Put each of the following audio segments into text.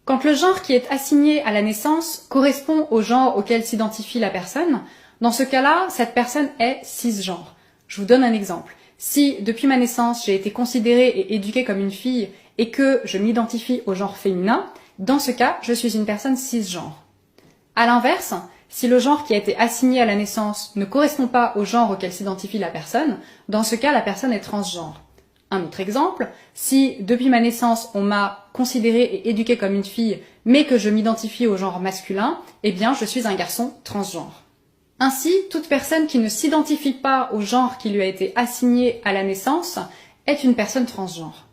Quand le genre qui est assigné à la naissance correspond au genre auquel s'identifie la personne, dans ce cas-là, cette personne est cisgenre. Je vous donne un exemple. Si, depuis ma naissance, j'ai été considérée et éduquée comme une fille et que je m'identifie au genre féminin, dans ce cas, je suis une personne cisgenre. À l'inverse, si le genre qui a été assigné à la naissance ne correspond pas au genre auquel s'identifie la personne, dans ce cas, la personne est transgenre. Un autre exemple, si depuis ma naissance on m'a considérée et éduquée comme une fille, mais que je m'identifie au genre masculin, eh bien je suis un garçon transgenre. Ainsi, toute personne qui ne s'identifie pas au genre qui lui a été assigné à la naissance est une personne transgenre.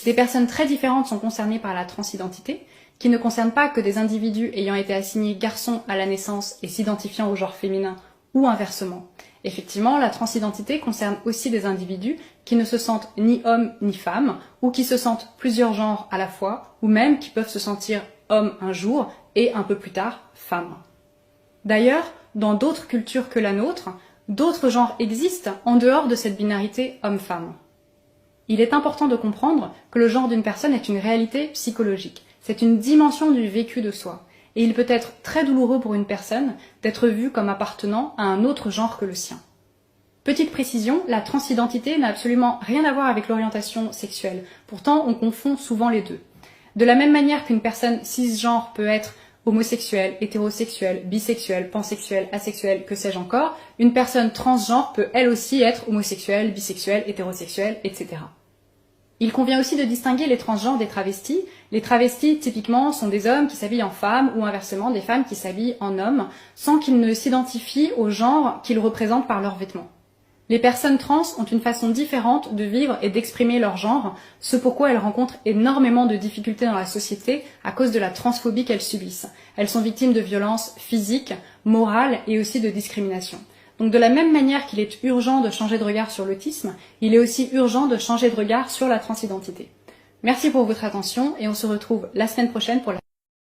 Des personnes très différentes sont concernées par la transidentité, qui ne concerne pas que des individus ayant été assignés garçons à la naissance et s'identifiant au genre féminin, ou inversement. Effectivement, la transidentité concerne aussi des individus qui ne se sentent ni hommes ni femmes, ou qui se sentent plusieurs genres à la fois, ou même qui peuvent se sentir hommes un jour et un peu plus tard femmes. D'ailleurs, dans d'autres cultures que la nôtre, d'autres genres existent en dehors de cette binarité homme-femme. Il est important de comprendre que le genre d'une personne est une réalité psychologique. C'est une dimension du vécu de soi. Et il peut être très douloureux pour une personne d'être vue comme appartenant à un autre genre que le sien. Petite précision, la transidentité n'a absolument rien à voir avec l'orientation sexuelle. Pourtant, on confond souvent les deux. De la même manière qu'une personne cisgenre peut être homosexuelle, hétérosexuelle, bisexuelle, pansexuelle, asexuelle, que sais-je encore, une personne transgenre peut elle aussi être homosexuelle, bisexuelle, hétérosexuelle, etc. Il convient aussi de distinguer les transgenres des travestis. Les travestis, typiquement, sont des hommes qui s'habillent en femmes ou inversement des femmes qui s'habillent en hommes sans qu'ils ne s'identifient au genre qu'ils représentent par leurs vêtements. Les personnes trans ont une façon différente de vivre et d'exprimer leur genre, ce pourquoi elles rencontrent énormément de difficultés dans la société à cause de la transphobie qu'elles subissent. Elles sont victimes de violences physiques, morales et aussi de discrimination. Donc de la même manière qu'il est urgent de changer de regard sur l'autisme, il est aussi urgent de changer de regard sur la transidentité. Merci pour votre attention et on se retrouve la semaine prochaine pour la